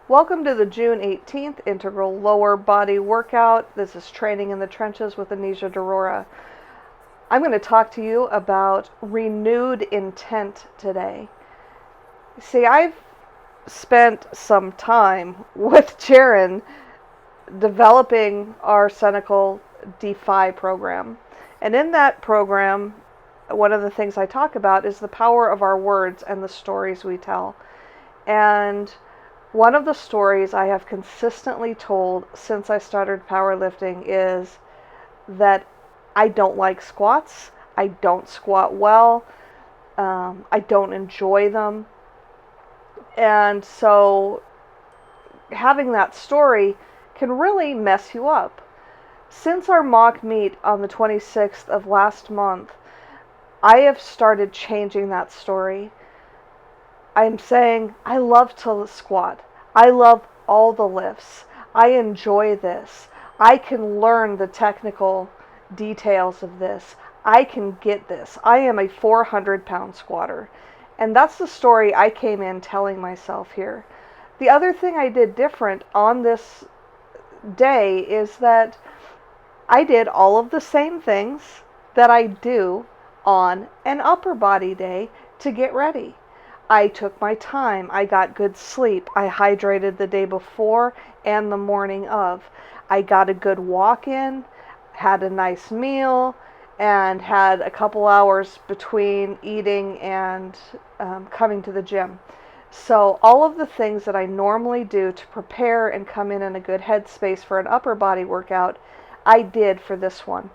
Welcome to the June 18th Integral Lower Body Workout. This is Training in the Trenches with Anisha Derora. I'm going to talk to you about renewed intent today. See, I've spent some time with Jaron developing our Senecal Defy program. And in that program, one of the things I talk about is the power of our words and the stories we tell. And one of the stories I have consistently told since I started powerlifting is that I don't like squats. I don't squat well. I don't enjoy them. And so having that story can really mess you up. Since our mock meet on the 26th of last month, I have started changing that story. I'm saying, I love to squat. I love all the lifts. I enjoy this. I can learn the technical details of this. I can get this. I am a 400-pound squatter. And that's the story I came in telling myself here. The other thing I did different on this day is that I did all of the same things that I do on an upper body day to get ready. I took my time. I got good sleep. I hydrated the day before and the morning of. I got a good walk in, had a nice meal, and had a couple hours between eating and coming to the gym. So all of the things that I normally do to prepare and come in a good headspace for an upper body workout, I did for this one.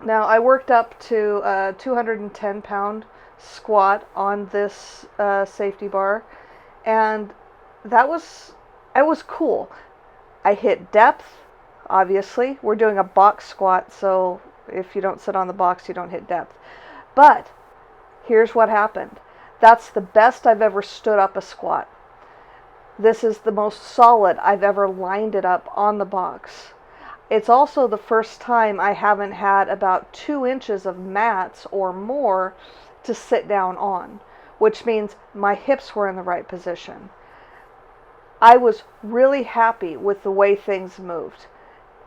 Now, I worked up to a 210-pound squat on this safety bar, and it was cool. I hit depth, obviously. We're doing a box squat, so if you don't sit on the box, you don't hit depth. But here's what happened. That's the best I've ever stood up a squat. This is the most solid I've ever lined it up on the box. It's also the first time I haven't had about 2 inches of mats or more to sit down on, which means my hips were in the right position. I was really happy with the way things moved.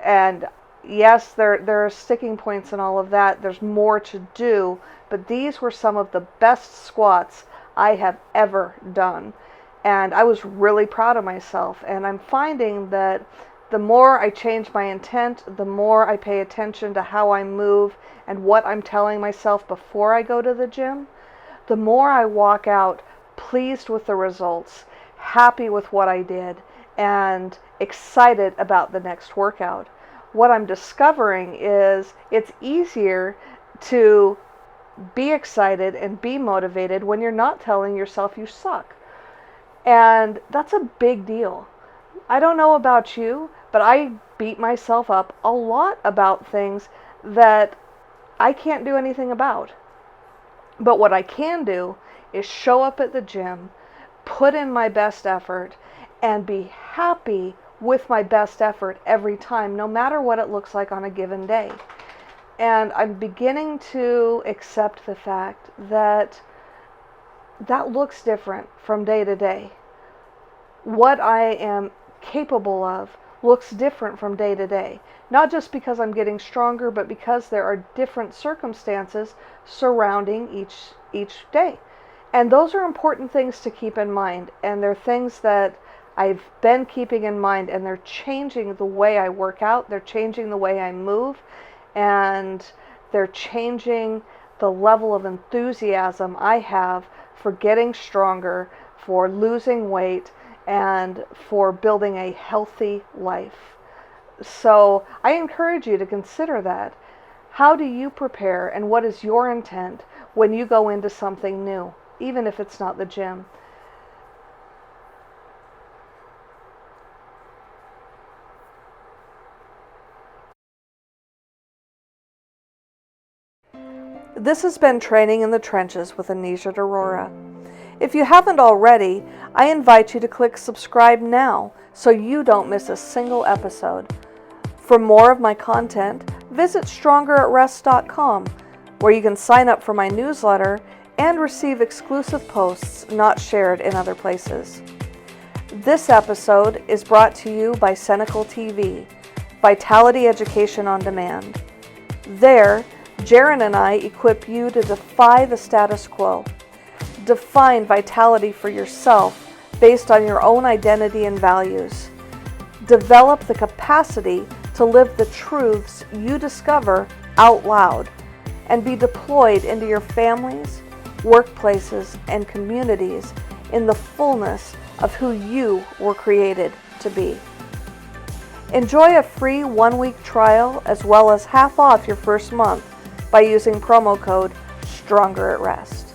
And yes, there are sticking points and all of that. There's more to do, but these were some of the best squats I have ever done. And I was really proud of myself. And I'm finding that the more I change my intent, the more I pay attention to how I move and what I'm telling myself before I go to the gym, the more I walk out pleased with the results, happy with what I did, and excited about the next workout. What I'm discovering is it's easier to be excited and be motivated when you're not telling yourself you suck. And that's a big deal. I don't know about you, but I beat myself up a lot about things that I can't do anything about. But what I can do is show up at the gym, put in my best effort, and be happy with my best effort every time, no matter what it looks like on a given day. And I'm beginning to accept the fact that that looks different from day to day. What I am capable of looks different from day to day. Not just because I'm getting stronger, but because there are different circumstances surrounding each day. And those are important things to keep in mind. And they're things that I've been keeping in mind, and they're changing the way I work out. They're changing the way I move, and they're changing the level of enthusiasm I have for getting stronger, for losing weight, and for building a healthy life. So I encourage you to consider that. How do you prepare, and what is your intent when you go into something new, even if it's not the gym? This has been Training in the Trenches with Anisha Derora. If you haven't already, I invite you to click subscribe now so you don't miss a single episode. For more of my content, visit StrongerAtRest.com, where you can sign up for my newsletter and receive exclusive posts not shared in other places. This episode is brought to you by Cenacle TV, Vitality Education on Demand. There, Jaron and I equip you to defy the status quo. Define vitality for yourself based on your own identity and values. Develop the capacity to live the truths you discover out loud and be deployed into your families, workplaces, and communities in the fullness of who you were created to be. Enjoy a free 1-week trial as well as half off your first month by using promo code STRONGER@REST.